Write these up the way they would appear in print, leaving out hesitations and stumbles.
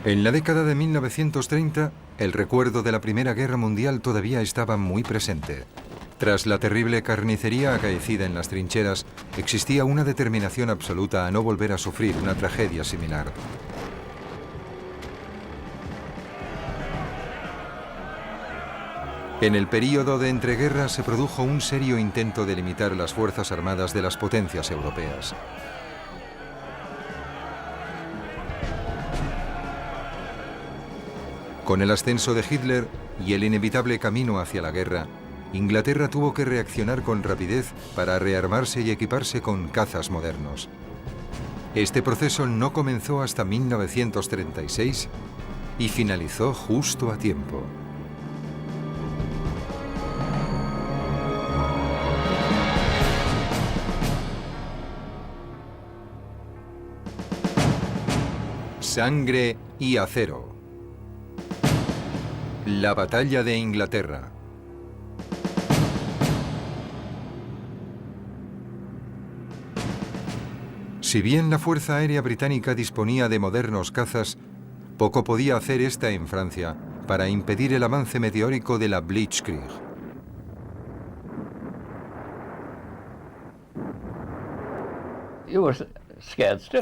En la década de 1930, el recuerdo de la Primera Guerra Mundial todavía estaba muy presente. Tras la terrible carnicería acaecida en las trincheras, existía una determinación absoluta a no volver a sufrir una tragedia similar. En el período de entreguerras se produjo un serio intento de limitar las fuerzas armadas de las potencias europeas. Con el ascenso de Hitler y el inevitable camino hacia la guerra, Inglaterra tuvo que reaccionar con rapidez para rearmarse y equiparse con cazas modernos. Este proceso no comenzó hasta 1936 y finalizó justo a tiempo. Sangre y acero. La batalla de Inglaterra. Si bien la Fuerza Aérea Británica disponía de modernos cazas, poco podía hacer esta en Francia para impedir el avance meteórico de la Blitzkrieg.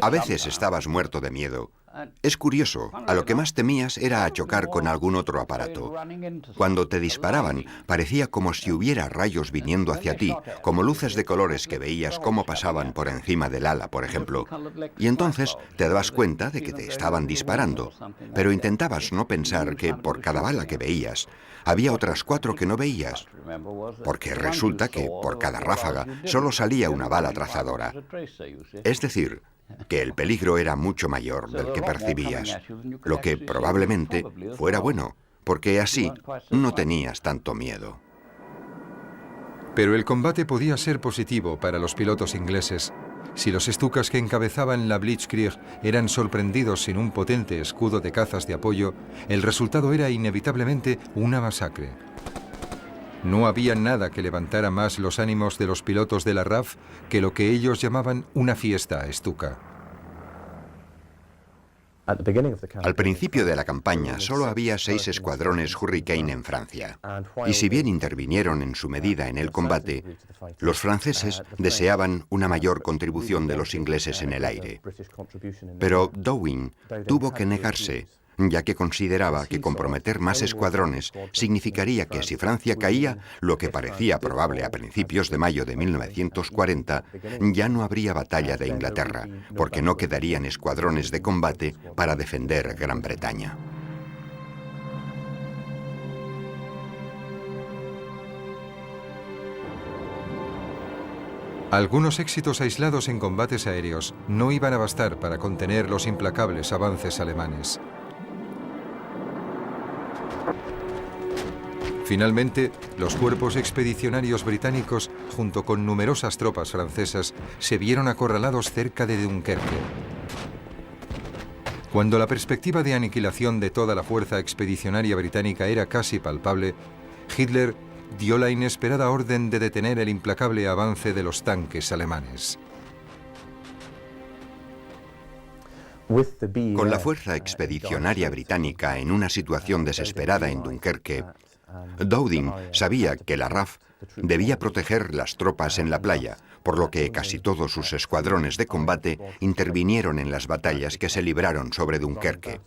A veces estabas muerto de miedo. Es curioso, a lo que más temías era a chocar con algún otro aparato. Cuando te disparaban, parecía como si hubiera rayos viniendo hacia ti, como luces de colores que veías cómo pasaban por encima del ala, por ejemplo. Y entonces te dabas cuenta de que te estaban disparando, pero intentabas no pensar que por cada bala que veías, había otras 4 que no veías, porque resulta que por cada ráfaga solo salía una bala trazadora. Es decir, que el peligro era mucho mayor del que percibías, lo que probablemente fuera bueno, porque así no tenías tanto miedo. Pero el combate podía ser positivo para los pilotos ingleses. Si los Stukas que encabezaban la Blitzkrieg eran sorprendidos sin un potente escudo de cazas de apoyo, el resultado era inevitablemente una masacre. No había nada que levantara más los ánimos de los pilotos de la RAF que lo que ellos llamaban una fiesta Stuka. Al principio de la campaña solo había 6 escuadrones Hurricane en Francia, y si bien intervinieron en su medida en el combate, los franceses deseaban una mayor contribución de los ingleses en el aire. Pero Downing tuvo que negarse, ya que consideraba que comprometer más escuadrones significaría que si Francia caía, lo que parecía probable a principios de mayo de 1940, ya no habría batalla de Inglaterra, porque no quedarían escuadrones de combate para defender Gran Bretaña. Algunos éxitos aislados en combates aéreos no iban a bastar para contener los implacables avances alemanes. Finalmente, los cuerpos expedicionarios británicos, junto con numerosas tropas francesas, se vieron acorralados cerca de Dunkerque. Cuando la perspectiva de aniquilación de toda la fuerza expedicionaria británica era casi palpable, Hitler dio la inesperada orden de detener el implacable avance de los tanques alemanes. Con la fuerza expedicionaria británica en una situación desesperada en Dunkerque, Downing sabía que la RAF debía proteger las tropas en la playa, por lo que casi todos sus escuadrones de combate intervinieron en las batallas que se libraron sobre Dunkerque.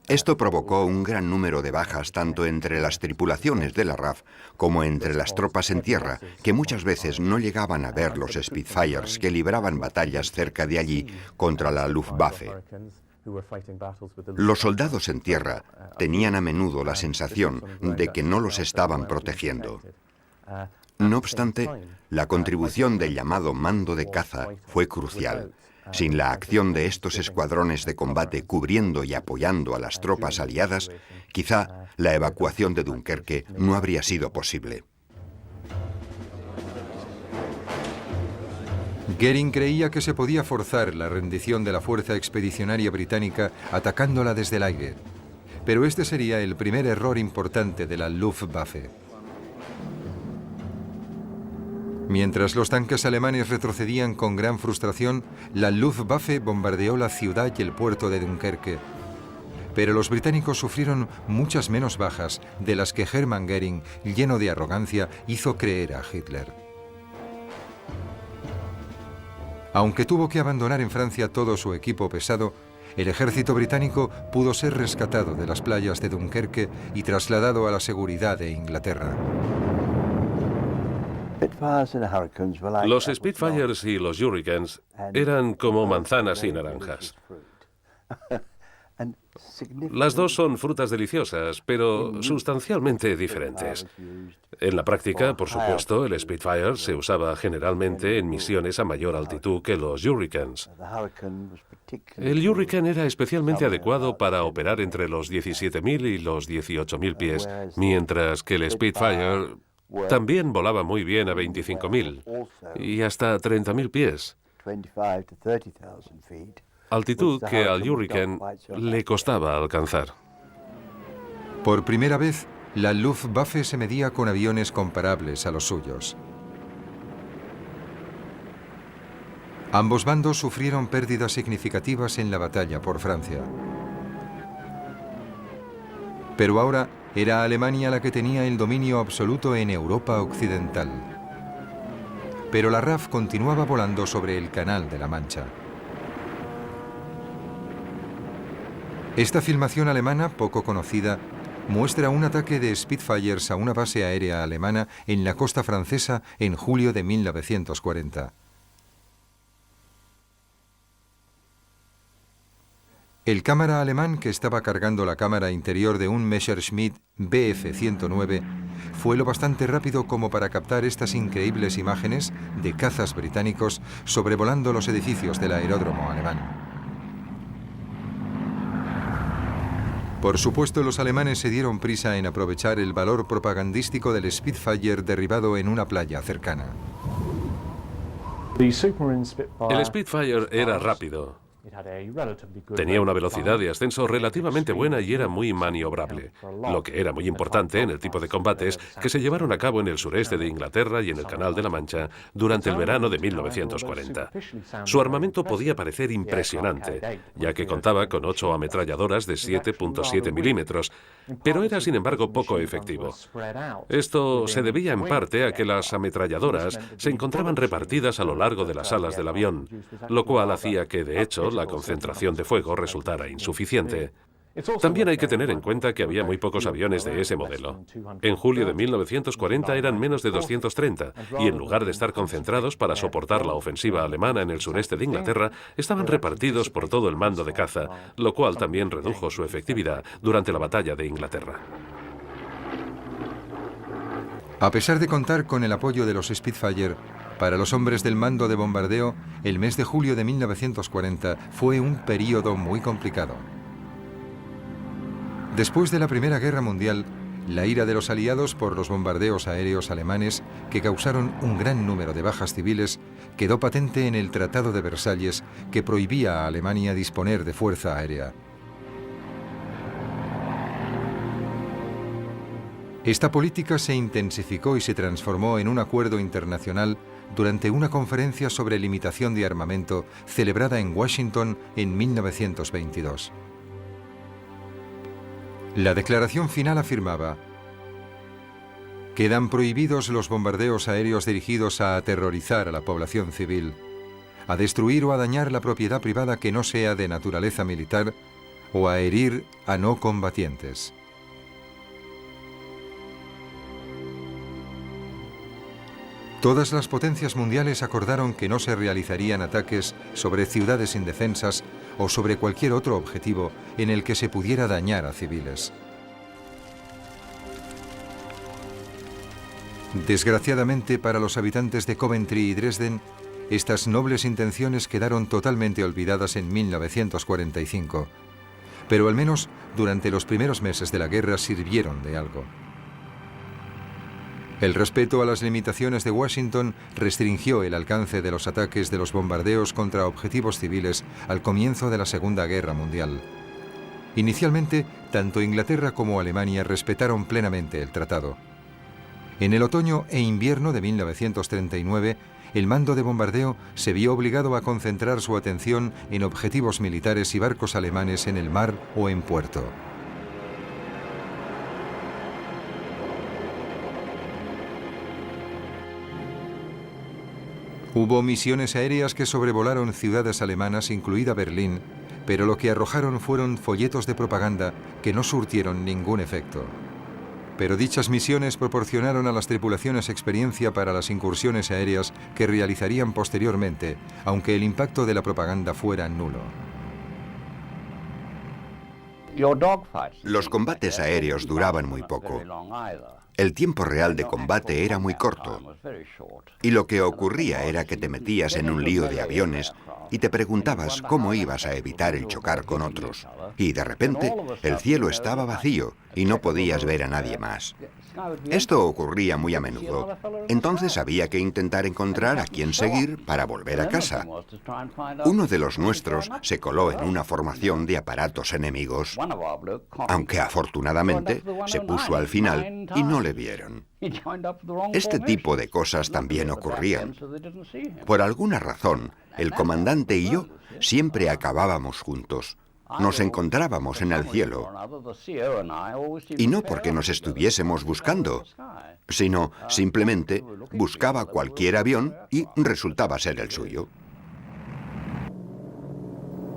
Esto provocó un gran número de bajas tanto entre las tripulaciones de la RAF como entre las tropas en tierra, que muchas veces no llegaban a ver los Spitfires que libraban batallas cerca de allí contra la Luftwaffe. Los soldados en tierra tenían a menudo la sensación de que no los estaban protegiendo. No obstante, la contribución del llamado mando de caza fue crucial. Sin la acción de estos escuadrones de combate cubriendo y apoyando a las tropas aliadas, quizá la evacuación de Dunkerque no habría sido posible. Goering creía que se podía forzar la rendición de la fuerza expedicionaria británica atacándola desde el aire. Pero este sería el primer error importante de la Luftwaffe. Mientras los tanques alemanes retrocedían con gran frustración, la Luftwaffe bombardeó la ciudad y el puerto de Dunkerque. Pero los británicos sufrieron muchas menos bajas de las que Hermann Göring, lleno de arrogancia, hizo creer a Hitler. Aunque tuvo que abandonar en Francia todo su equipo pesado, el ejército británico pudo ser rescatado de las playas de Dunkerque y trasladado a la seguridad de Inglaterra. Los Spitfires y los Hurricanes eran como manzanas y naranjas. Las dos son frutas deliciosas, pero sustancialmente diferentes. En la práctica, por supuesto, el Spitfire se usaba generalmente en misiones a mayor altitud que los Hurricanes. El Hurricane era especialmente adecuado para operar entre los 17.000 y los 18.000 pies, mientras que el Spitfire también volaba muy bien a 25.000 y hasta 30.000 pies. Altitud que al Hurricane le costaba alcanzar. Por primera vez, la Luftwaffe se medía con aviones comparables a los suyos. Ambos bandos sufrieron pérdidas significativas en la batalla por Francia. Pero ahora era Alemania la que tenía el dominio absoluto en Europa occidental. Pero la RAF continuaba volando sobre el Canal de la Mancha. Esta filmación alemana, poco conocida, muestra un ataque de Spitfires a una base aérea alemana en la costa francesa en julio de 1940. El cámara alemán que estaba cargando la cámara interior de un Messerschmitt Bf-109 fue lo bastante rápido como para captar estas increíbles imágenes de cazas británicos sobrevolando los edificios del aeródromo alemán. Por supuesto, los alemanes se dieron prisa en aprovechar el valor propagandístico del Spitfire derribado en una playa cercana. El Spitfire era rápido. Tenía una velocidad de ascenso relativamente buena y era muy maniobrable, lo que era muy importante en el tipo de combates que se llevaron a cabo en el sureste de Inglaterra y en el Canal de la Mancha durante el verano de 1940. Su armamento podía parecer impresionante, ya que contaba con 8 ametralladoras de 7.7 milímetros, pero era sin embargo poco efectivo. Esto se debía en parte a que las ametralladoras se encontraban repartidas a lo largo de las alas del avión, lo cual hacía que, de hecho, la concentración de fuego resultara insuficiente. También hay que tener en cuenta que había muy pocos aviones de ese modelo. En julio de 1940 eran menos de 230, y en lugar de estar concentrados para soportar la ofensiva alemana en el sureste de Inglaterra, estaban repartidos por todo el mando de caza, lo cual también redujo su efectividad durante la batalla de Inglaterra. A pesar de contar con el apoyo de los Spitfire, para los hombres del mando de bombardeo, el mes de julio de 1940 fue un período muy complicado. Después de la Primera Guerra Mundial, la ira de los aliados por los bombardeos aéreos alemanes, que causaron un gran número de bajas civiles, quedó patente en el Tratado de Versalles, que prohibía a Alemania disponer de fuerza aérea. Esta política se intensificó y se transformó en un acuerdo internacional durante una conferencia sobre limitación de armamento celebrada en Washington en 1922. La declaración final afirmaba: quedan prohibidos los bombardeos aéreos dirigidos a aterrorizar a la población civil, a destruir o a dañar la propiedad privada que no sea de naturaleza militar o a herir a no combatientes. Todas las potencias mundiales acordaron que no se realizarían ataques sobre ciudades indefensas o sobre cualquier otro objetivo en el que se pudiera dañar a civiles. Desgraciadamente para los habitantes de Coventry y Dresden, estas nobles intenciones quedaron totalmente olvidadas en 1945, pero al menos durante los primeros meses de la guerra sirvieron de algo. El respeto a las limitaciones de Washington restringió el alcance de los ataques de los bombardeos contra objetivos civiles al comienzo de la Segunda Guerra Mundial. Inicialmente, tanto Inglaterra como Alemania respetaron plenamente el tratado. En el otoño e invierno de 1939, el mando de bombardeo se vio obligado a concentrar su atención en objetivos militares y barcos alemanes en el mar o en puerto. Hubo misiones aéreas que sobrevolaron ciudades alemanas, incluida Berlín, pero lo que arrojaron fueron folletos de propaganda que no surtieron ningún efecto. Pero dichas misiones proporcionaron a las tripulaciones experiencia para las incursiones aéreas que realizarían posteriormente, aunque el impacto de la propaganda fuera nulo. Los combates aéreos duraban muy poco. El tiempo real de combate era muy corto. Y lo que ocurría era que te metías en un lío de aviones y te preguntabas cómo ibas a evitar el chocar con otros. Y de repente, el cielo estaba vacío y no podías ver a nadie más. Esto ocurría muy a menudo. Entonces había que intentar encontrar a quién seguir para volver a casa. Uno de los nuestros se coló en una formación de aparatos enemigos, aunque afortunadamente se puso al final y no le vieron. Este tipo de cosas también ocurrían. Por alguna razón, el comandante y yo siempre acabábamos juntos. Nos encontrábamos en el cielo, y no porque nos estuviésemos buscando, sino simplemente buscaba cualquier avión y resultaba ser el suyo.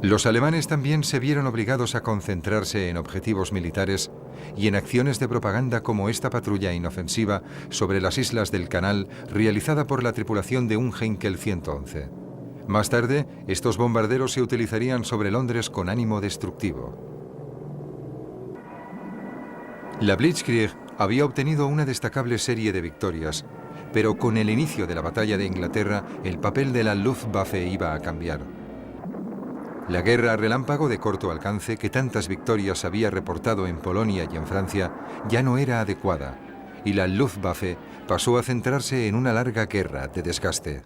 Los alemanes también se vieron obligados a concentrarse en objetivos militares y en acciones de propaganda como esta patrulla inofensiva sobre las islas del Canal realizada por la tripulación de un Heinkel 111. Más tarde, estos bombarderos se utilizarían sobre Londres con ánimo destructivo. La Blitzkrieg había obtenido una destacable serie de victorias, pero con el inicio de la batalla de Inglaterra, el papel de la Luftwaffe iba a cambiar. La guerra relámpago de corto alcance que tantas victorias había reportado en Polonia y en Francia ya no era adecuada, y la Luftwaffe pasó a centrarse en una larga guerra de desgaste.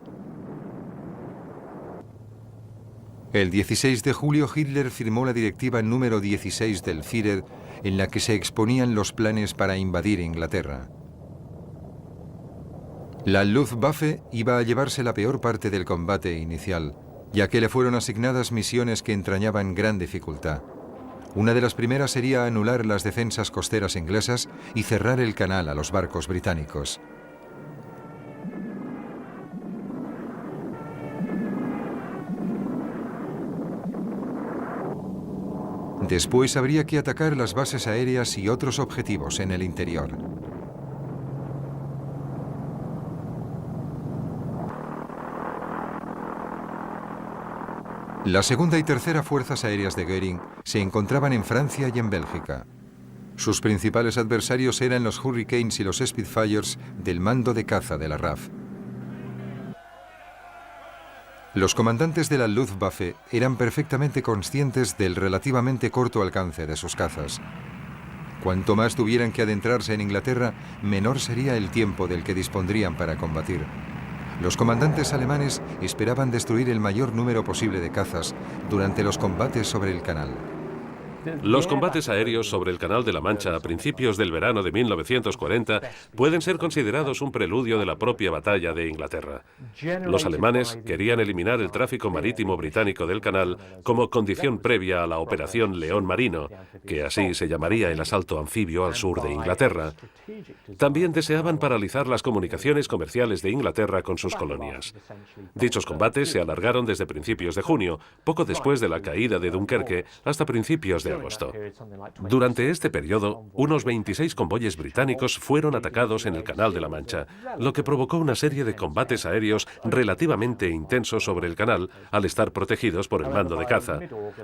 El 16 de julio Hitler firmó la directiva número 16 del Führer en la que se exponían los planes para invadir Inglaterra. La Luftwaffe iba a llevarse la peor parte del combate inicial, ya que le fueron asignadas misiones que entrañaban gran dificultad. Una de las primeras sería anular las defensas costeras inglesas y cerrar el canal a los barcos británicos. Después habría que atacar las bases aéreas y otros objetivos en el interior. La segunda y tercera fuerzas aéreas de Göring se encontraban en Francia y en Bélgica. Sus principales adversarios eran los Hurricanes y los Spitfires del mando de caza de la RAF. Los comandantes de la Luftwaffe eran perfectamente conscientes del relativamente corto alcance de sus cazas. Cuanto más tuvieran que adentrarse en Inglaterra, menor sería el tiempo del que dispondrían para combatir. Los comandantes alemanes esperaban destruir el mayor número posible de cazas durante los combates sobre el canal. Los combates aéreos sobre el Canal de la Mancha a principios del verano de 1940 pueden ser considerados un preludio de la propia batalla de Inglaterra. Los alemanes querían eliminar el tráfico marítimo británico del canal como condición previa a la Operación León Marino, que así se llamaría el asalto anfibio al sur de Inglaterra. También deseaban paralizar las comunicaciones comerciales de Inglaterra con sus colonias. Dichos combates se alargaron desde principios de junio, poco después de la caída de Dunkerque, hasta principios de agosto. Durante este periodo, unos 26 convoyes británicos fueron atacados en el Canal de la Mancha, lo que provocó una serie de combates aéreos relativamente intensos sobre el canal al estar protegidos por el mando de caza.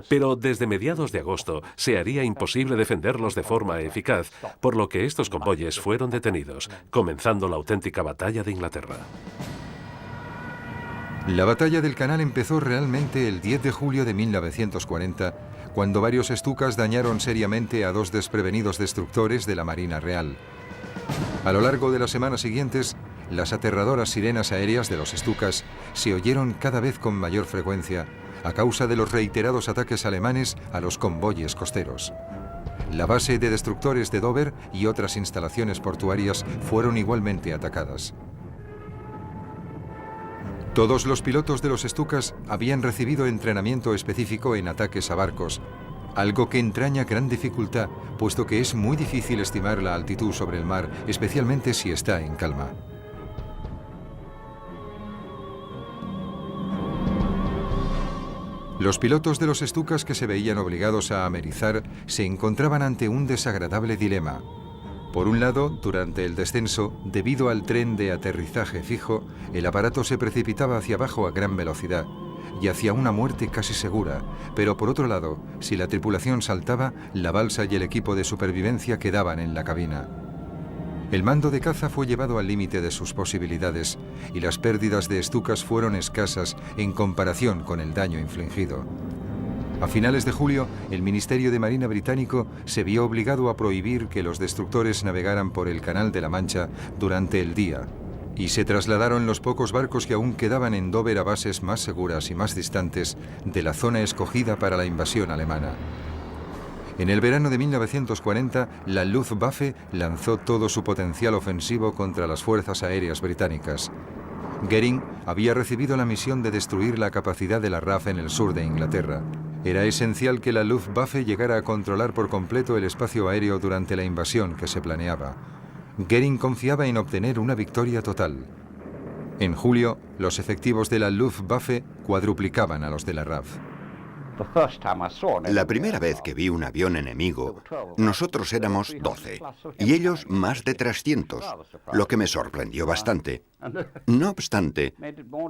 Pero desde mediados de agosto se haría imposible defenderlos de forma eficaz, por lo que estos convoyes fueron detenidos, comenzando la auténtica batalla de Inglaterra. La batalla del canal empezó realmente el 10 de julio de 1940, cuando varios Stukas dañaron seriamente a 2 desprevenidos destructores de la Marina Real. A lo largo de las semanas siguientes, las aterradoras sirenas aéreas de los Stukas se oyeron cada vez con mayor frecuencia, a causa de los reiterados ataques alemanes a los convoyes costeros. La base de destructores de Dover y otras instalaciones portuarias fueron igualmente atacadas. Todos los pilotos de los Stukas habían recibido entrenamiento específico en ataques a barcos, algo que entraña gran dificultad, puesto que es muy difícil estimar la altitud sobre el mar, especialmente si está en calma. Los pilotos de los Stukas que se veían obligados a amerizar se encontraban ante un desagradable dilema. Por un lado, durante el descenso, debido al tren de aterrizaje fijo, el aparato se precipitaba hacia abajo a gran velocidad y hacia una muerte casi segura, pero por otro lado, si la tripulación saltaba, la balsa y el equipo de supervivencia quedaban en la cabina. El mando de caza fue llevado al límite de sus posibilidades y las pérdidas de Stukas fueron escasas en comparación con el daño infligido. A finales de julio, el Ministerio de Marina británico se vio obligado a prohibir que los destructores navegaran por el Canal de la Mancha durante el día, y se trasladaron los pocos barcos que aún quedaban en Dover a bases más seguras y más distantes de la zona escogida para la invasión alemana. En el verano de 1940, la Luftwaffe lanzó todo su potencial ofensivo contra las fuerzas aéreas británicas. Goering había recibido la misión de destruir la capacidad de la RAF en el sur de Inglaterra. Era esencial que la Luftwaffe llegara a controlar por completo el espacio aéreo durante la invasión que se planeaba. Goering confiaba en obtener una victoria total. En julio, los efectivos de la Luftwaffe cuadruplicaban a los de la RAF. La primera vez que vi un avión enemigo, nosotros éramos 12 y ellos más de 300, lo que me sorprendió bastante. No obstante,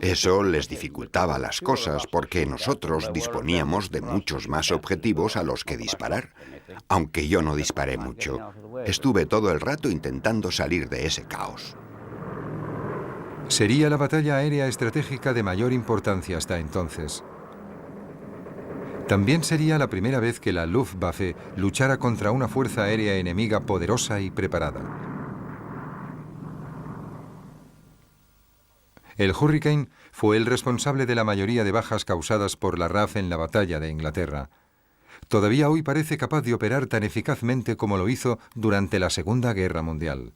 eso les dificultaba las cosas porque nosotros disponíamos de muchos más objetivos a los que disparar. Aunque yo no disparé mucho, estuve todo el rato intentando salir de ese caos. Sería la batalla aérea estratégica de mayor importancia hasta entonces. También sería la primera vez que la Luftwaffe luchara contra una fuerza aérea enemiga poderosa y preparada. El Hurricane fue el responsable de la mayoría de bajas causadas por la RAF en la batalla de Inglaterra. Todavía hoy parece capaz de operar tan eficazmente como lo hizo durante la Segunda Guerra Mundial.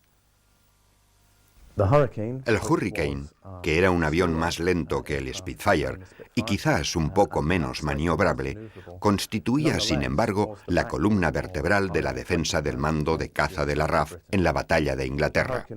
El Hurricane, que era un avión más lento que el Spitfire y quizás un poco menos maniobrable, constituía, sin embargo, la columna vertebral de la defensa del mando de caza de la RAF en la batalla de Inglaterra.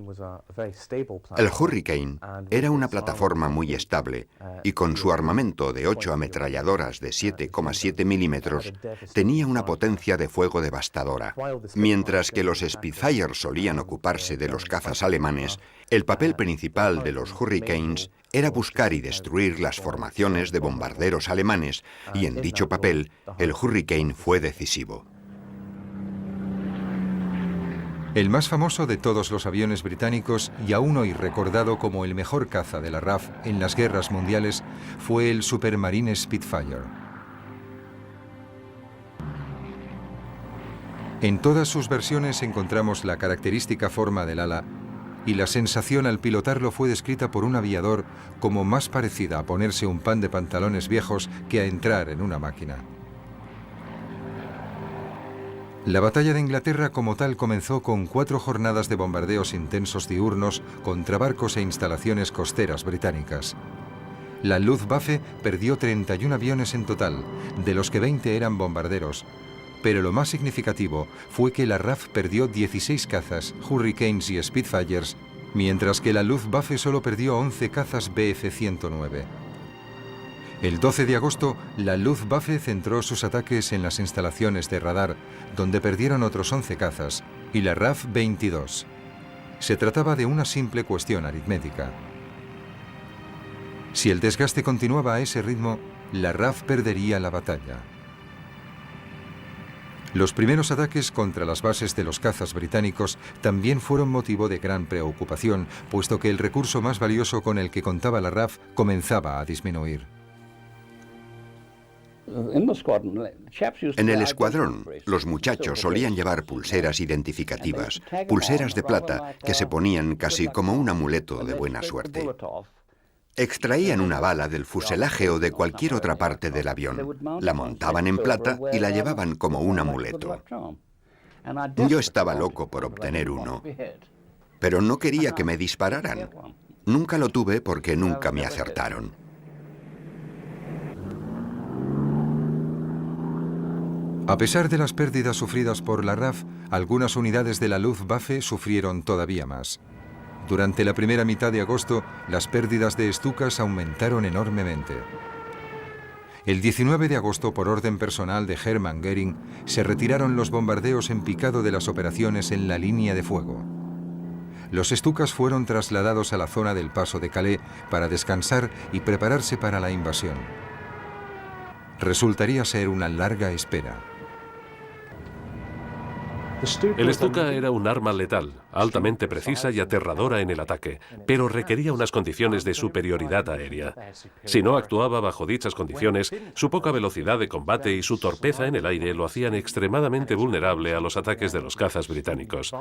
El Hurricane era una plataforma muy estable y con su armamento de 8 ametralladoras de 7,7 milímetros tenía una potencia de fuego devastadora. Mientras que los Spitfire solían ocuparse de los cazas alemanes, el papel principal de los Hurricanes era buscar y destruir las formaciones de bombarderos alemanes, y en dicho papel, el Hurricane fue decisivo. El más famoso de todos los aviones británicos, y aún hoy recordado como el mejor caza de la RAF en las guerras mundiales, fue el Supermarine Spitfire. En todas sus versiones encontramos la característica forma del ala, y la sensación al pilotarlo fue descrita por un aviador como más parecida a ponerse un pan de pantalones viejos que a entrar en una máquina. La batalla de Inglaterra como tal comenzó con 4 jornadas de bombardeos intensos diurnos contra barcos e instalaciones costeras británicas. La Luftwaffe perdió 31 aviones en total, de los que 20 eran bombarderos, pero lo más significativo fue que la RAF perdió 16 cazas, Hurricanes y Spitfires, mientras que la Luftwaffe solo perdió 11 cazas Bf-109. El 12 de agosto, la Luftwaffe centró sus ataques en las instalaciones de radar, donde perdieron otros 11 cazas, y la RAF 22. Se trataba de una simple cuestión aritmética. Si el desgaste continuaba a ese ritmo, la RAF perdería la batalla. Los primeros ataques contra las bases de los cazas británicos también fueron motivo de gran preocupación, puesto que el recurso más valioso con el que contaba la RAF comenzaba a disminuir. En el escuadrón, los muchachos solían llevar pulseras identificativas, pulseras de plata que se ponían casi como un amuleto de buena suerte. Extraían una bala del fuselaje o de cualquier otra parte del avión, la montaban en plata y la llevaban como un amuleto. Yo estaba loco por obtener uno, pero no quería que me dispararan. Nunca lo tuve porque nunca me acertaron. A pesar de las pérdidas sufridas por la RAF, algunas unidades de la Luftwaffe sufrieron todavía más. Durante la primera mitad de agosto, las pérdidas de Stukas aumentaron enormemente. El 19 de agosto, por orden personal de Hermann Göring, se retiraron los bombardeos en picado de las operaciones en la línea de fuego. Los Stukas fueron trasladados a la zona del paso de Calais para descansar y prepararse para la invasión. Resultaría ser una larga espera. El Stuka era un arma letal, altamente precisa y aterradora en el ataque, pero requería unas condiciones de superioridad aérea. Si no actuaba bajo dichas condiciones, su poca velocidad de combate y su torpeza en el aire lo hacían extremadamente vulnerable a los ataques de los cazas británicos.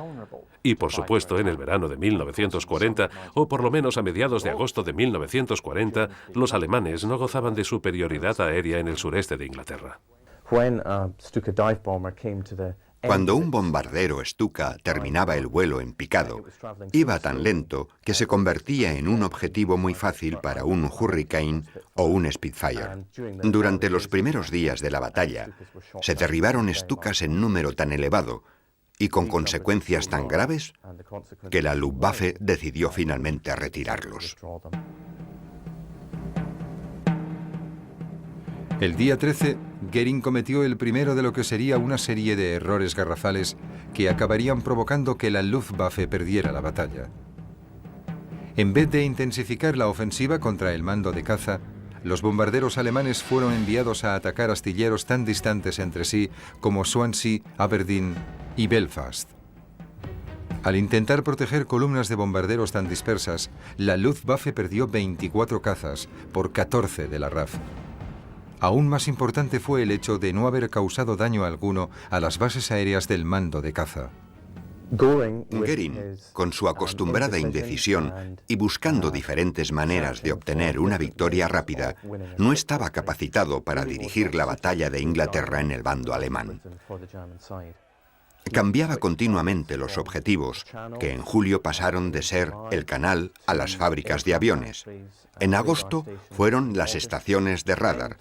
Y por supuesto, en el verano de 1940, o por lo menos a mediados de agosto de 1940, los alemanes no gozaban de superioridad aérea en el sureste de Inglaterra. Cuando un bombardero Stuka terminaba el vuelo en picado, iba tan lento que se convertía en un objetivo muy fácil para un Hurricane o un Spitfire. Durante los primeros días de la batalla, se derribaron Stukas en número tan elevado y con consecuencias tan graves que la Luftwaffe decidió finalmente retirarlos. El día 13, Göring cometió el primero de lo que sería una serie de errores garrafales que acabarían provocando que la Luftwaffe perdiera la batalla. En vez de intensificar la ofensiva contra el mando de caza, los bombarderos alemanes fueron enviados a atacar astilleros tan distantes entre sí como Swansea, Aberdeen y Belfast. Al intentar proteger columnas de bombarderos tan dispersas, la Luftwaffe perdió 24 cazas por 14 de la RAF. Aún más importante fue el hecho de no haber causado daño alguno a las bases aéreas del mando de caza. Göring, con su acostumbrada indecisión y buscando diferentes maneras de obtener una victoria rápida, no estaba capacitado para dirigir la batalla de Inglaterra en el bando alemán. Cambiaba continuamente los objetivos, que en julio pasaron de ser el canal a las fábricas de aviones. En agosto fueron las estaciones de radar,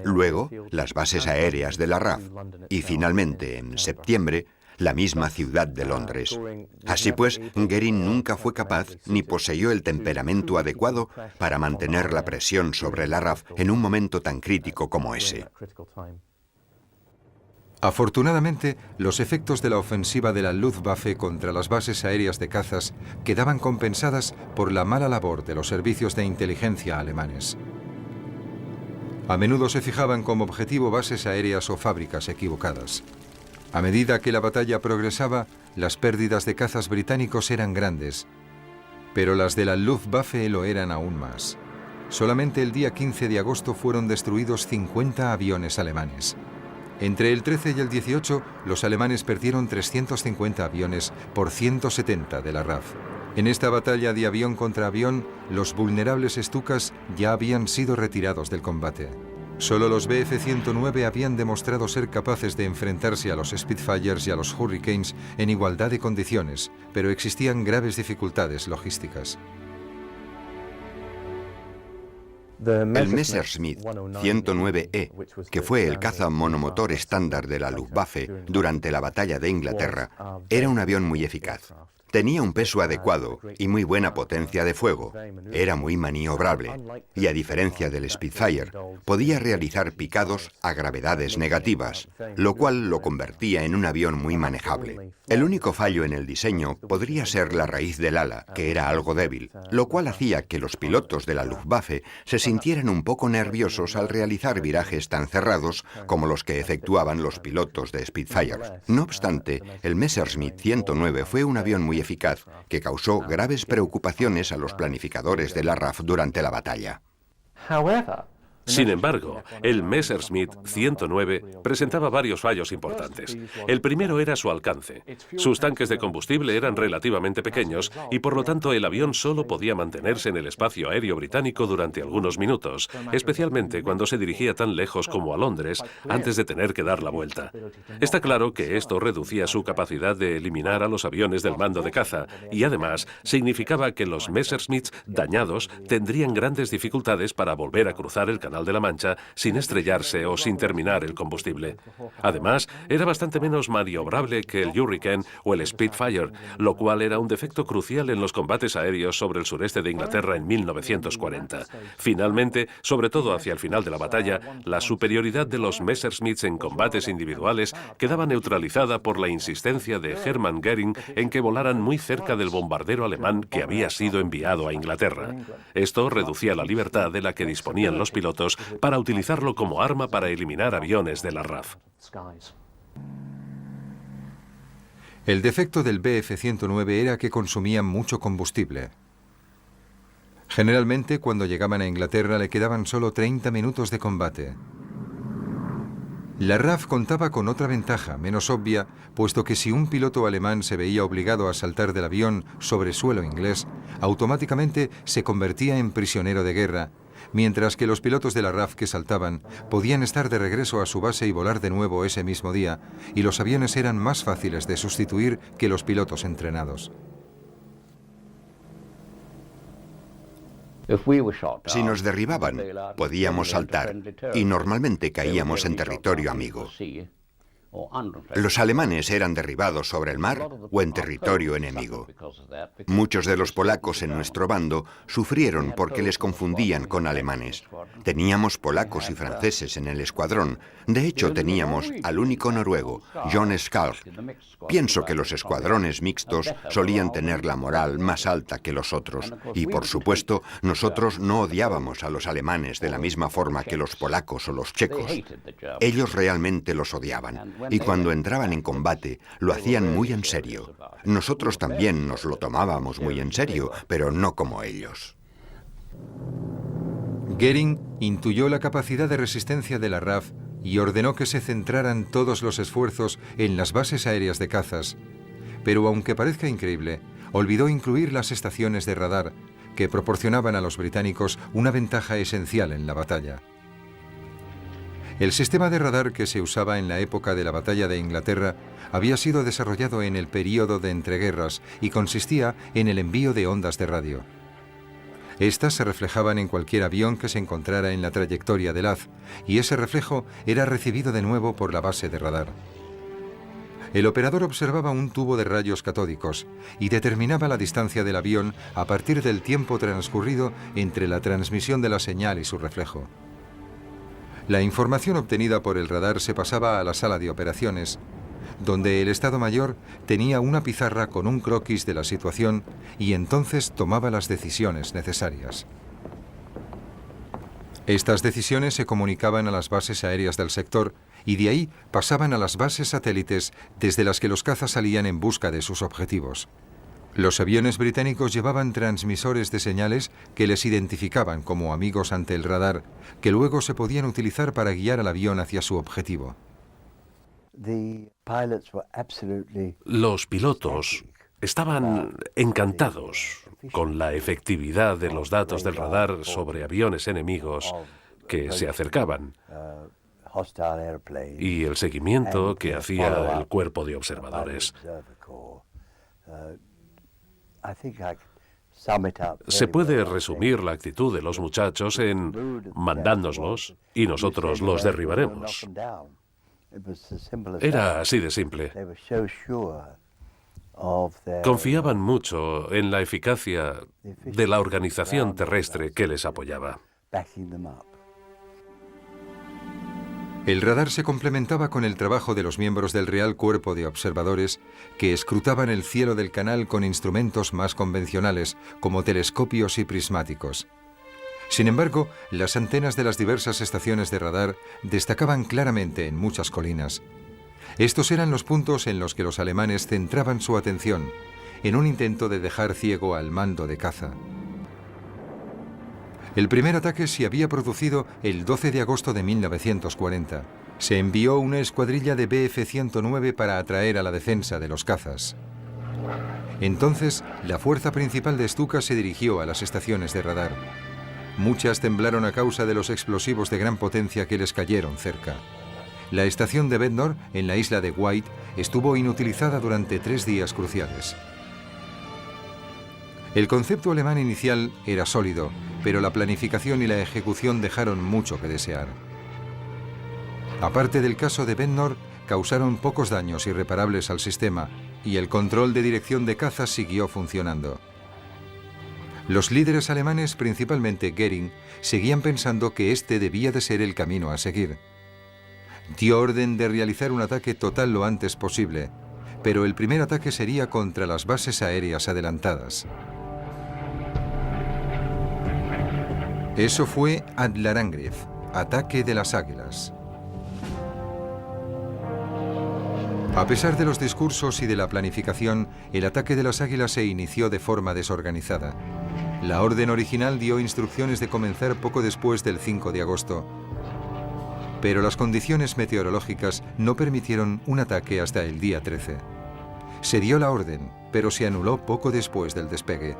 luego las bases aéreas de la RAF y finalmente, en septiembre, la misma ciudad de Londres. Así pues, Göring nunca fue capaz ni poseyó el temperamento adecuado para mantener la presión sobre la RAF en un momento tan crítico como ese. Afortunadamente, los efectos de la ofensiva de la Luftwaffe contra las bases aéreas de cazas quedaban compensadas por la mala labor de los servicios de inteligencia alemanes. A menudo se fijaban como objetivo bases aéreas o fábricas equivocadas. A medida que la batalla progresaba, las pérdidas de cazas británicos eran grandes, pero las de la Luftwaffe lo eran aún más. Solamente el día 15 de agosto fueron destruidos 50 aviones alemanes. Entre el 13 y el 18, los alemanes perdieron 350 aviones por 170 de la RAF. En esta batalla de avión contra avión, los vulnerables Stukas ya habían sido retirados del combate. Solo los Bf-109 habían demostrado ser capaces de enfrentarse a los Spitfires y a los Hurricanes en igualdad de condiciones, pero existían graves dificultades logísticas. El Messerschmitt 109E, que fue el caza monomotor estándar de la Luftwaffe durante la batalla de Inglaterra, era un avión muy eficaz. Tenía un peso adecuado y muy buena potencia de fuego. Era muy maniobrable y, a diferencia del Spitfire, podía realizar picados a gravedades negativas, lo cual lo convertía en un avión muy manejable. El único fallo en el diseño podría ser la raíz del ala, que era algo débil, lo cual hacía que los pilotos de la Luftwaffe se sintieran un poco nerviosos al realizar virajes tan cerrados como los que efectuaban los pilotos de Spitfire. No obstante, el Messerschmitt 109 fue un avión muy eficaz que causó graves preocupaciones a los planificadores de la RAF durante la batalla. Sin embargo, el Messerschmitt 109 presentaba varios fallos importantes. El primero era su alcance. Sus tanques de combustible eran relativamente pequeños y por lo tanto el avión solo podía mantenerse en el espacio aéreo británico durante algunos minutos, especialmente cuando se dirigía tan lejos como a Londres antes de tener que dar la vuelta. Está claro que esto reducía su capacidad de eliminar a los aviones del mando de caza y además significaba que los Messerschmitts dañados tendrían grandes dificultades para volver a cruzar el Canal de la Mancha sin estrellarse o sin terminar el combustible. Además, era bastante menos maniobrable que el Hurricane o el Spitfire, lo cual era un defecto crucial en los combates aéreos sobre el sureste de Inglaterra en 1940. Finalmente, sobre todo hacia el final de la batalla, la superioridad de los Messerschmitts en combates individuales quedaba neutralizada por la insistencia de Hermann Göring en que volaran muy cerca del bombardero alemán que había sido enviado a Inglaterra. Esto reducía la libertad de la que disponían los pilotos para utilizarlo como arma para eliminar aviones de la RAF. El defecto del Bf-109 era que consumían mucho combustible. Generalmente, cuando llegaban a Inglaterra, le quedaban solo 30 minutos de combate. La RAF contaba con otra ventaja, menos obvia, puesto que si un piloto alemán se veía obligado a saltar del avión sobre suelo inglés, automáticamente se convertía en prisionero de guerra, mientras que los pilotos de la RAF que saltaban podían estar de regreso a su base y volar de nuevo ese mismo día, y los aviones eran más fáciles de sustituir que los pilotos entrenados. Si nos derribaban, podíamos saltar y normalmente caíamos en territorio amigo. Los alemanes eran derribados sobre el mar o en territorio enemigo. Muchos de los polacos en nuestro bando sufrieron porque les confundían con alemanes. Teníamos polacos y franceses en el escuadrón. De hecho, teníamos al único noruego, John Skalk. Pienso que los escuadrones mixtos solían tener la moral más alta que los otros. Y, por supuesto, nosotros no odiábamos a los alemanes de la misma forma que los polacos o los checos. Ellos realmente los odiaban. Y cuando entraban en combate, lo hacían muy en serio. Nosotros también nos lo tomábamos muy en serio, pero no como ellos. Göring intuyó la capacidad de resistencia de la RAF y ordenó que se centraran todos los esfuerzos en las bases aéreas de cazas. Pero aunque parezca increíble, olvidó incluir las estaciones de radar, que proporcionaban a los británicos una ventaja esencial en la batalla. El sistema de radar que se usaba en la época de la batalla de Inglaterra había sido desarrollado en el período de entreguerras y consistía en el envío de ondas de radio. Estas se reflejaban en cualquier avión que se encontrara en la trayectoria del haz, y ese reflejo era recibido de nuevo por la base de radar. El operador observaba un tubo de rayos catódicos y determinaba la distancia del avión a partir del tiempo transcurrido entre la transmisión de la señal y su reflejo. La información obtenida por el radar se pasaba a la sala de operaciones, donde el Estado Mayor tenía una pizarra con un croquis de la situación y entonces tomaba las decisiones necesarias. Estas decisiones se comunicaban a las bases aéreas del sector y de ahí pasaban a las bases satélites desde las que los cazas salían en busca de sus objetivos. Los aviones británicos llevaban transmisores de señales que les identificaban como amigos ante el radar, que luego se podían utilizar para guiar al avión hacia su objetivo. Los pilotos estaban encantados con la efectividad de los datos del radar sobre aviones enemigos que se acercaban y el seguimiento que hacía el cuerpo de observadores. Se puede resumir la actitud de los muchachos en mandádnoslos y nosotros los derribaremos. Era así de simple. Confiaban mucho en la eficacia de la organización terrestre que les apoyaba. El radar se complementaba con el trabajo de los miembros del Real Cuerpo de Observadores que escrutaban el cielo del canal con instrumentos más convencionales, como telescopios y prismáticos. Sin embargo, las antenas de las diversas estaciones de radar destacaban claramente en muchas colinas. Estos eran los puntos en los que los alemanes centraban su atención, en un intento de dejar ciego al mando de caza. El primer ataque se había producido el 12 de agosto de 1940. Se envió una escuadrilla de Bf-109 para atraer a la defensa de los cazas. Entonces, la fuerza principal de Stuka se dirigió a las estaciones de radar. Muchas temblaron a causa de los explosivos de gran potencia que les cayeron cerca. La estación de Bednor, en la isla de White, estuvo inutilizada durante 3 días cruciales. El concepto alemán inicial era sólido, pero la planificación y la ejecución dejaron mucho que desear. Aparte del caso de Bednor, causaron pocos daños irreparables al sistema y el control de dirección de cazas siguió funcionando. Los líderes alemanes, principalmente Göring, seguían pensando que este debía de ser el camino a seguir. Dio orden de realizar un ataque total lo antes posible, pero el primer ataque sería contra las bases aéreas adelantadas. Eso fue Adlerangriff, ataque de las águilas. A pesar de los discursos y de la planificación, el ataque de las águilas se inició de forma desorganizada. La orden original dio instrucciones de comenzar poco después del 5 de agosto. Pero las condiciones meteorológicas no permitieron un ataque hasta el día 13. Se dio la orden, pero se anuló poco después del despegue.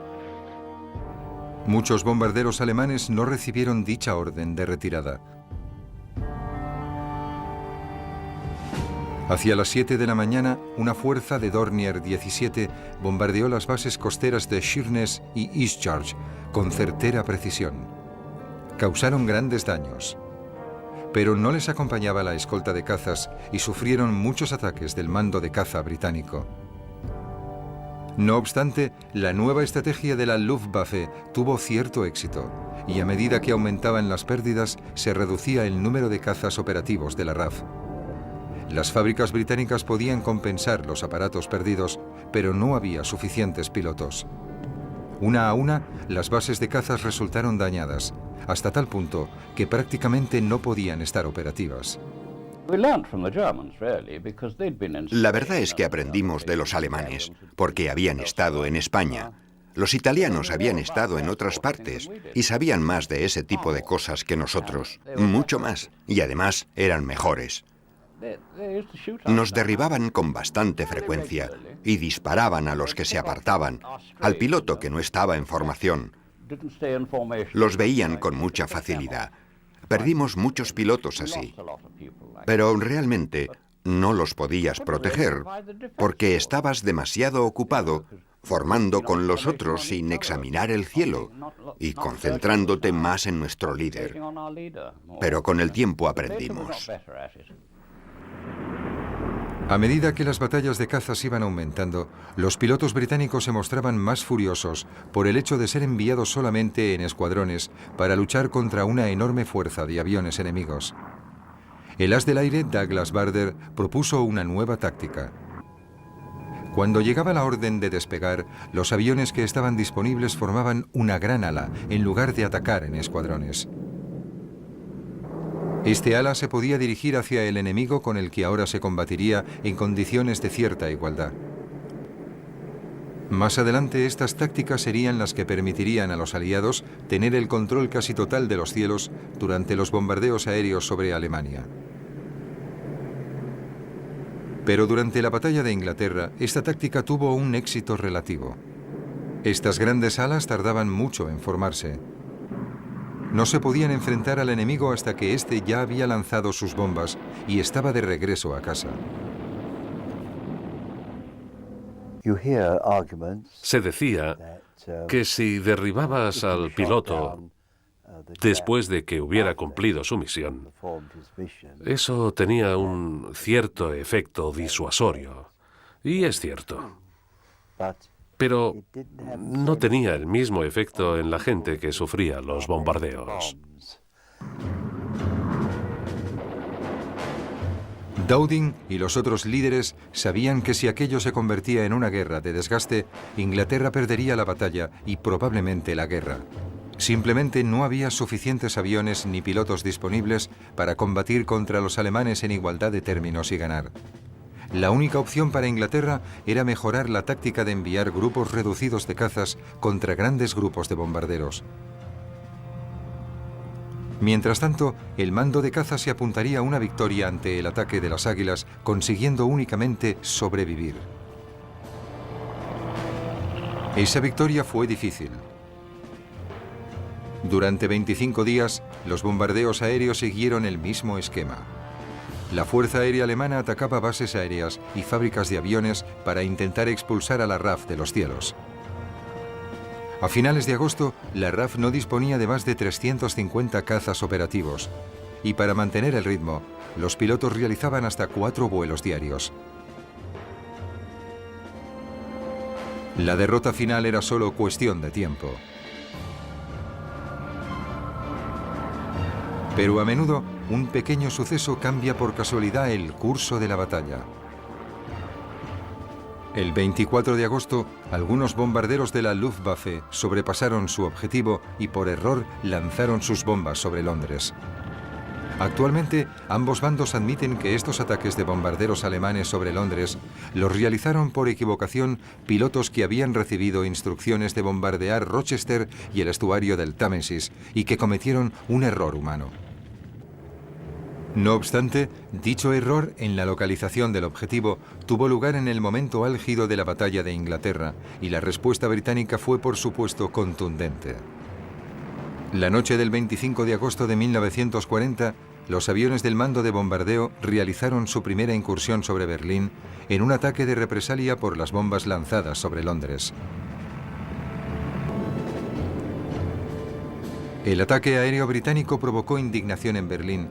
Muchos bombarderos alemanes no recibieron dicha orden de retirada. Hacia las 7 de la mañana, una fuerza de Dornier 17 bombardeó las bases costeras de Sheerness y Eastchurch con certera precisión. Causaron grandes daños, pero no les acompañaba la escolta de cazas y sufrieron muchos ataques del mando de caza británico. No obstante, la nueva estrategia de la Luftwaffe tuvo cierto éxito, y a medida que aumentaban las pérdidas, se reducía el número de cazas operativos de la RAF. Las fábricas británicas podían compensar los aparatos perdidos, pero no había suficientes pilotos. Una a una, las bases de cazas resultaron dañadas, hasta tal punto que prácticamente no podían estar operativas. La verdad es que aprendimos de los alemanes, porque habían estado en España. Los italianos habían estado en otras partes y sabían más de ese tipo de cosas que nosotros, mucho más, y además eran mejores. Nos derribaban con bastante frecuencia y disparaban a los que se apartaban, al piloto que no estaba en formación. Los veían con mucha facilidad. Perdimos muchos pilotos así, pero realmente no los podías proteger porque estabas demasiado ocupado formando con los otros sin examinar el cielo y concentrándote más en nuestro líder. Pero con el tiempo aprendimos. A medida que las batallas de cazas iban aumentando, los pilotos británicos se mostraban más furiosos por el hecho de ser enviados solamente en escuadrones para luchar contra una enorme fuerza de aviones enemigos. El as del aire, Douglas Bader, propuso una nueva táctica. Cuando llegaba la orden de despegar, los aviones que estaban disponibles formaban una gran ala en lugar de atacar en escuadrones. Este ala se podía dirigir hacia el enemigo con el que ahora se combatiría en condiciones de cierta igualdad. Más adelante, estas tácticas serían las que permitirían a los aliados tener el control casi total de los cielos durante los bombardeos aéreos sobre Alemania. Pero durante la batalla de Inglaterra, esta táctica tuvo un éxito relativo. Estas grandes alas tardaban mucho en formarse. No se podían enfrentar al enemigo hasta que éste ya había lanzado sus bombas y estaba de regreso a casa. Se decía que si derribabas al piloto después de que hubiera cumplido su misión, eso tenía un cierto efecto disuasorio. Y es cierto. Pero no tenía el mismo efecto en la gente que sufría los bombardeos. Dowding y los otros líderes sabían que si aquello se convertía en una guerra de desgaste, Inglaterra perdería la batalla y probablemente la guerra. Simplemente no había suficientes aviones ni pilotos disponibles para combatir contra los alemanes en igualdad de términos y ganar. La única opción para Inglaterra era mejorar la táctica de enviar grupos reducidos de cazas contra grandes grupos de bombarderos. Mientras tanto, el mando de caza se apuntaría a una victoria ante el ataque de las águilas, consiguiendo únicamente sobrevivir. Esa victoria fue difícil. Durante 25 días, los bombardeos aéreos siguieron el mismo esquema. La Fuerza Aérea Alemana atacaba bases aéreas y fábricas de aviones para intentar expulsar a la RAF de los cielos. A finales de agosto, la RAF no disponía de más de 350 cazas operativos, y para mantener el ritmo, los pilotos realizaban hasta 4 vuelos diarios. La derrota final era solo cuestión de tiempo. Pero a menudo, un pequeño suceso cambia por casualidad el curso de la batalla. El 24 de agosto, algunos bombarderos de la Luftwaffe sobrepasaron su objetivo y por error lanzaron sus bombas sobre Londres. Actualmente, ambos bandos admiten que estos ataques de bombarderos alemanes sobre Londres los realizaron por equivocación pilotos que habían recibido instrucciones de bombardear Rochester y el estuario del Támesis y que cometieron un error humano. No obstante, dicho error en la localización del objetivo tuvo lugar en el momento álgido de la batalla de Inglaterra y la respuesta británica fue, por supuesto, contundente. La noche del 25 de agosto de 1940, los aviones del mando de bombardeo realizaron su primera incursión sobre Berlín en un ataque de represalia por las bombas lanzadas sobre Londres. El ataque aéreo británico provocó indignación en Berlín,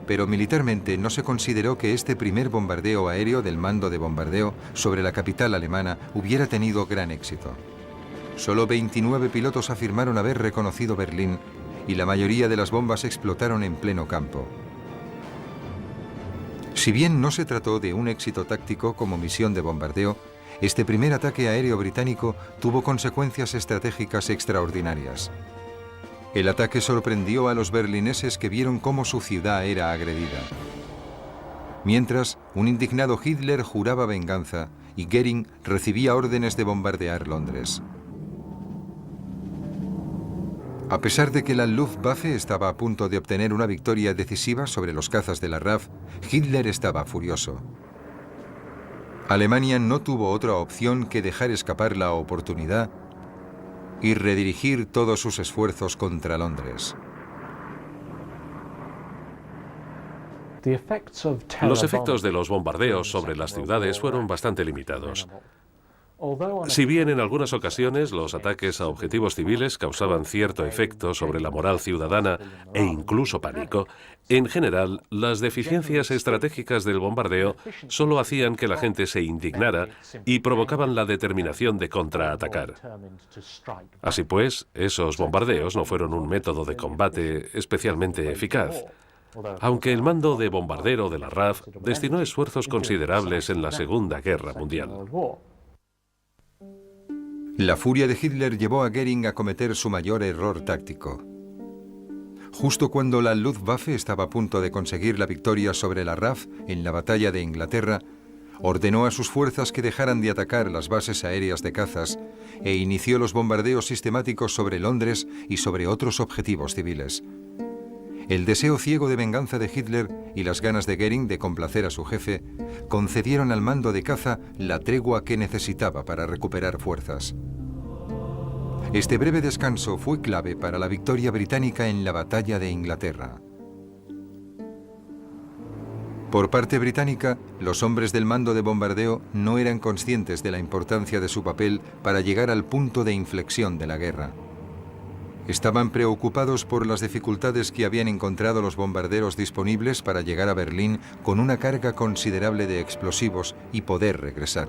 pero militarmente no se consideró que este primer bombardeo aéreo del mando de bombardeo sobre la capital alemana hubiera tenido gran éxito. Solo 29 pilotos afirmaron haber reconocido Berlín y la mayoría de las bombas explotaron en pleno campo. Si bien no se trató de un éxito táctico como misión de bombardeo, este primer ataque aéreo británico tuvo consecuencias estratégicas extraordinarias. El ataque sorprendió a los berlineses que vieron cómo su ciudad era agredida. Mientras, un indignado Hitler juraba venganza y Goering recibía órdenes de bombardear Londres. A pesar de que la Luftwaffe estaba a punto de obtener una victoria decisiva sobre los cazas de la RAF, Hitler estaba furioso. Alemania no tuvo otra opción que dejar escapar la oportunidad y redirigir todos sus esfuerzos contra Londres. Los efectos de los bombardeos sobre las ciudades fueron bastante limitados. Si bien en algunas ocasiones los ataques a objetivos civiles causaban cierto efecto sobre la moral ciudadana e incluso pánico, en general las deficiencias estratégicas del bombardeo solo hacían que la gente se indignara y provocaban la determinación de contraatacar. Así pues, esos bombardeos no fueron un método de combate especialmente eficaz, aunque el mando de bombardero de la RAF destinó esfuerzos considerables en la Segunda Guerra Mundial. La furia de Hitler llevó a Goering a cometer su mayor error táctico. Justo cuando la Luftwaffe estaba a punto de conseguir la victoria sobre la RAF en la batalla de Inglaterra, ordenó a sus fuerzas que dejaran de atacar las bases aéreas de cazas e inició los bombardeos sistemáticos sobre Londres y sobre otros objetivos civiles. El deseo ciego de venganza de Hitler y las ganas de Goering de complacer a su jefe concedieron al mando de caza la tregua que necesitaba para recuperar fuerzas. Este breve descanso fue clave para la victoria británica en la batalla de Inglaterra. Por parte británica, los hombres del mando de bombardeo no eran conscientes de la importancia de su papel para llegar al punto de inflexión de la guerra. Estaban preocupados por las dificultades que habían encontrado los bombarderos disponibles para llegar a Berlín con una carga considerable de explosivos y poder regresar.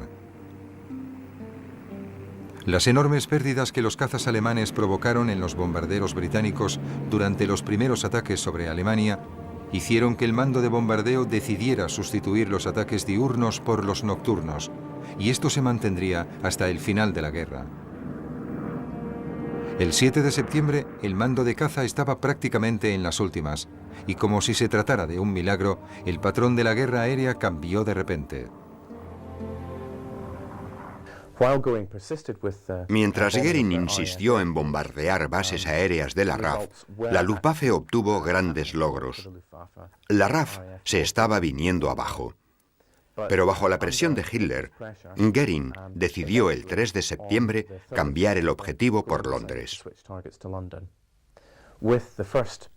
Las enormes pérdidas que los cazas alemanes provocaron en los bombarderos británicos durante los primeros ataques sobre Alemania hicieron que el mando de bombardeo decidiera sustituir los ataques diurnos por los nocturnos, y esto se mantendría hasta el final de la guerra. El 7 de septiembre, el mando de caza estaba prácticamente en las últimas, y como si se tratara de un milagro, el patrón de la guerra aérea cambió de repente. Mientras Goering insistió en bombardear bases aéreas de la RAF, la Luftwaffe obtuvo grandes logros. La RAF se estaba viniendo abajo. Pero bajo la presión de Hitler, Goering decidió el 3 de septiembre cambiar el objetivo por Londres.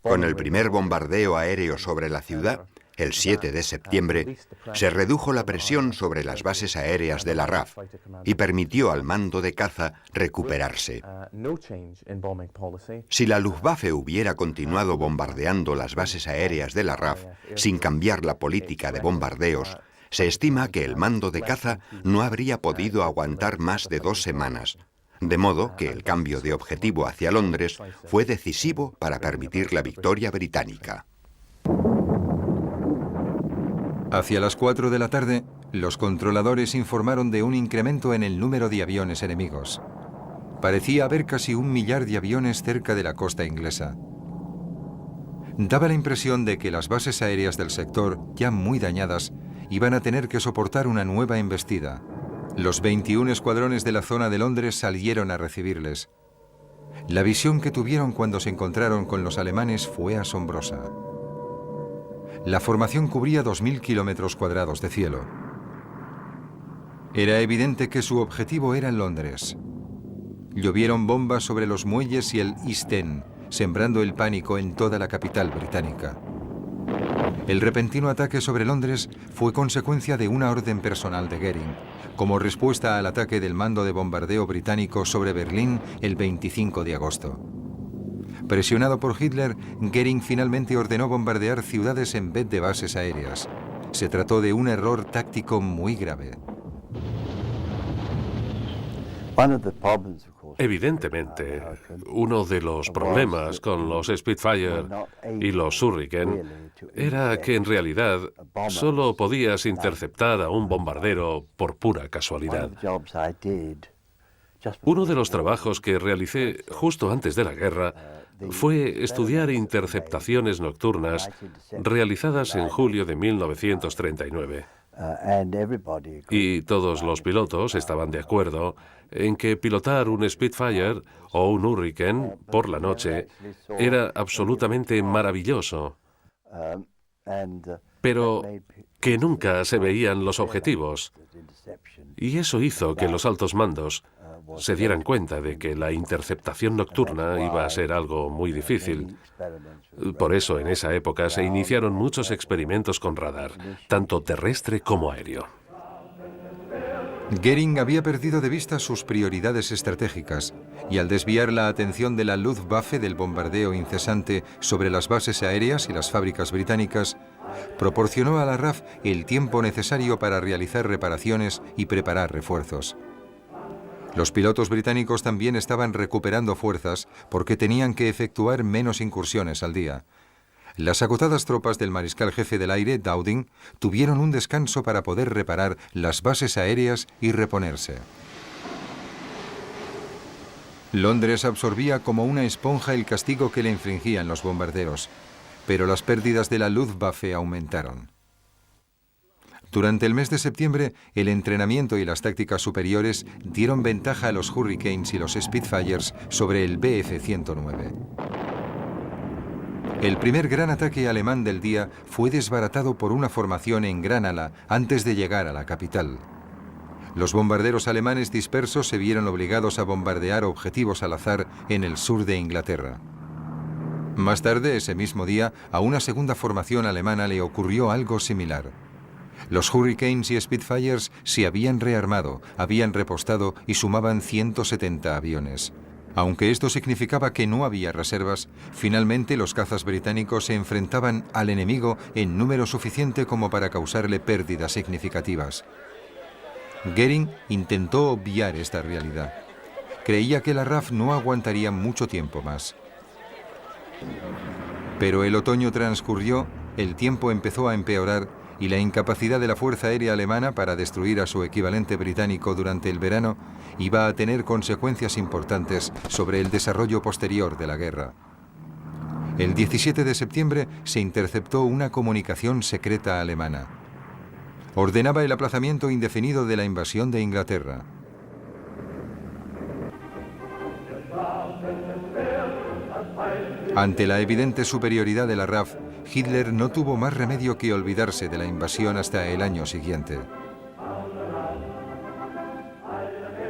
Con el primer bombardeo aéreo sobre la ciudad, el 7 de septiembre, se redujo la presión sobre las bases aéreas de la RAF y permitió al mando de caza recuperarse. Si la Luftwaffe hubiera continuado bombardeando las bases aéreas de la RAF sin cambiar la política de bombardeos, se estima que el mando de caza no habría podido aguantar más de 2 semanas, de modo que el cambio de objetivo hacia Londres fue decisivo para permitir la victoria británica. Hacia las 4 de la tarde, los controladores informaron de un incremento en el número de aviones enemigos. Parecía haber casi 1 millar de aviones cerca de la costa inglesa. Daba la impresión de que las bases aéreas del sector, ya muy dañadas, iban a tener que soportar una nueva embestida. Los 21 escuadrones de la zona de Londres salieron a recibirles. La visión que tuvieron cuando se encontraron con los alemanes fue asombrosa. La formación cubría 2.000 kilómetros cuadrados de cielo. Era evidente que su objetivo era Londres. Llovieron bombas sobre los muelles y el East End, sembrando el pánico en toda la capital británica. El repentino ataque sobre Londres fue consecuencia de una orden personal de Goering, como respuesta al ataque del mando de bombardeo británico sobre Berlín el 25 de agosto. Presionado por Hitler, Goering finalmente ordenó bombardear ciudades en vez de bases aéreas. Se trató de un error táctico muy grave. Evidentemente, uno de los problemas con los Spitfire y los Hurricane era que en realidad solo podías interceptar a un bombardero por pura casualidad. Uno de los trabajos que realicé justo antes de la guerra fue estudiar interceptaciones nocturnas realizadas en julio de 1939. Y todos los pilotos estaban de acuerdo en que pilotar un Spitfire o un Hurricane por la noche era absolutamente maravilloso, pero que nunca se veían los objetivos. Y eso hizo que los altos mandos se dieran cuenta de que la interceptación nocturna iba a ser algo muy difícil. Por eso, en esa época se iniciaron muchos experimentos con radar, tanto terrestre como aéreo. Goering había perdido de vista sus prioridades estratégicas y al desviar la atención de la Luftwaffe del bombardeo incesante sobre las bases aéreas y las fábricas británicas, proporcionó a la RAF el tiempo necesario para realizar reparaciones y preparar refuerzos. Los pilotos británicos también estaban recuperando fuerzas porque tenían que efectuar menos incursiones al día. Las agotadas tropas del mariscal jefe del aire, Dowding, tuvieron un descanso para poder reparar las bases aéreas y reponerse. Londres absorbía como una esponja el castigo que le infligían los bombarderos, pero las pérdidas de la Luftwaffe aumentaron. Durante el mes de septiembre, el entrenamiento y las tácticas superiores dieron ventaja a los Hurricanes y los Spitfires sobre el Bf-109. El primer gran ataque alemán del día fue desbaratado por una formación en gran ala antes de llegar a la capital. Los bombarderos alemanes dispersos se vieron obligados a bombardear objetivos al azar en el sur de Inglaterra. Más tarde, ese mismo día, a una segunda formación alemana le ocurrió algo similar. Los Hurricanes y Spitfires se habían rearmado, habían repostado y sumaban 170 aviones. Aunque esto significaba que no había reservas, finalmente los cazas británicos se enfrentaban al enemigo en número suficiente como para causarle pérdidas significativas. Goering intentó obviar esta realidad. Creía que la RAF no aguantaría mucho tiempo más. Pero el otoño transcurrió, el tiempo empezó a empeorar y la incapacidad de la Fuerza Aérea Alemana para destruir a su equivalente británico durante el verano iba a tener consecuencias importantes sobre el desarrollo posterior de la guerra. El 17 de septiembre se interceptó una comunicación secreta alemana. Ordenaba el aplazamiento indefinido de la invasión de Inglaterra. Ante la evidente superioridad de la RAF, Hitler no tuvo más remedio que olvidarse de la invasión hasta el año siguiente.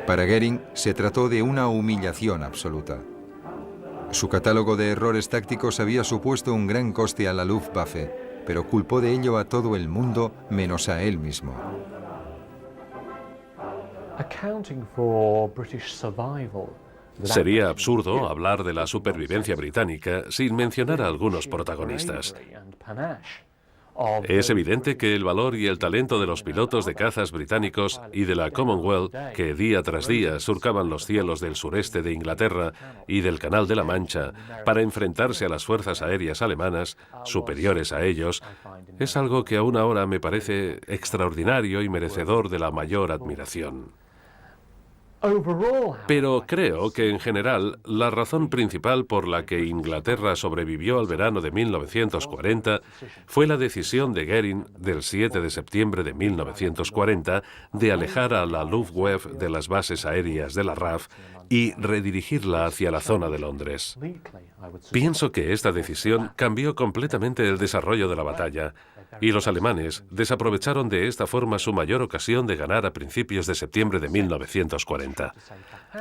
Para Goering se trató de una humillación absoluta. Su catálogo de errores tácticos había supuesto un gran coste a la Luftwaffe, pero culpó de ello a todo el mundo menos a él mismo. Sería absurdo hablar de la supervivencia británica sin mencionar a algunos protagonistas. Es evidente que el valor y el talento de los pilotos de cazas británicos y de la Commonwealth, que día tras día surcaban los cielos del sureste de Inglaterra y del Canal de la Mancha para enfrentarse a las fuerzas aéreas alemanas, superiores a ellos, es algo que aún ahora me parece extraordinario y merecedor de la mayor admiración. Pero creo que, en general, la razón principal por la que Inglaterra sobrevivió al verano de 1940 fue la decisión de Goering del 7 de septiembre de 1940 de alejar a la Luftwaffe de las bases aéreas de la RAF y redirigirla hacia la zona de Londres. Pienso que esta decisión cambió completamente el desarrollo de la batalla, y los alemanes desaprovecharon de esta forma su mayor ocasión de ganar a principios de septiembre de 1940.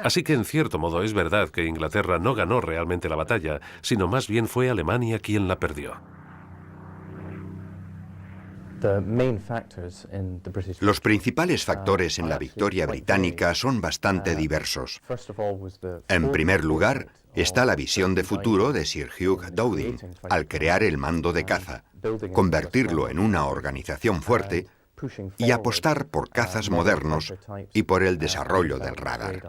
Así que, en cierto modo, es verdad que Inglaterra no ganó realmente la batalla, sino más bien fue Alemania quien la perdió. Los principales factores en la victoria británica son bastante diversos. En primer lugar, está la visión de futuro de Sir Hugh Dowding al crear el mando de caza, convertirlo en una organización fuerte y apostar por cazas modernos y por el desarrollo del radar.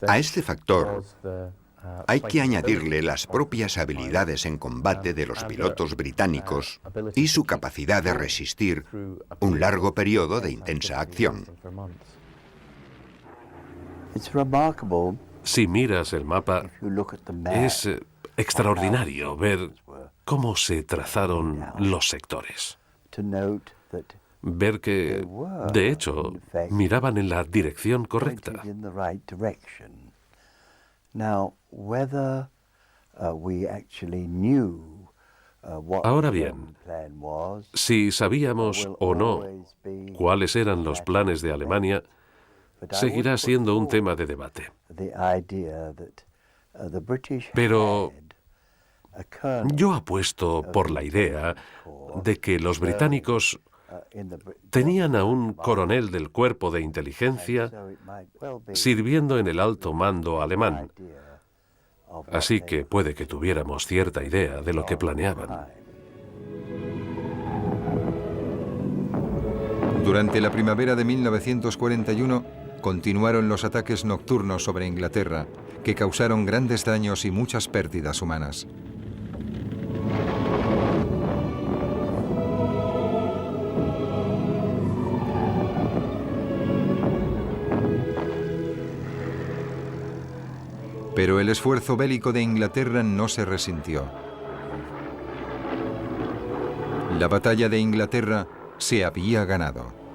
A este factor hay que añadirle las propias habilidades en combate de los pilotos británicos y su capacidad de resistir un largo periodo de intensa acción. Si miras el mapa, es extraordinario ver cómo se trazaron los sectores. Ver que, de hecho, miraban en la dirección correcta. Ahora bien, si sabíamos o no cuáles eran los planes de Alemania, seguirá siendo un tema de debate. Pero yo apuesto por la idea de que los británicos tenían a un coronel del cuerpo de inteligencia sirviendo en el alto mando alemán, así que puede que tuviéramos cierta idea de lo que planeaban. Durante la primavera de 1941 continuaron los ataques nocturnos sobre Inglaterra, que causaron grandes daños y muchas pérdidas humanas. Pero el esfuerzo bélico de Inglaterra no se resintió. La batalla de Inglaterra se había ganado.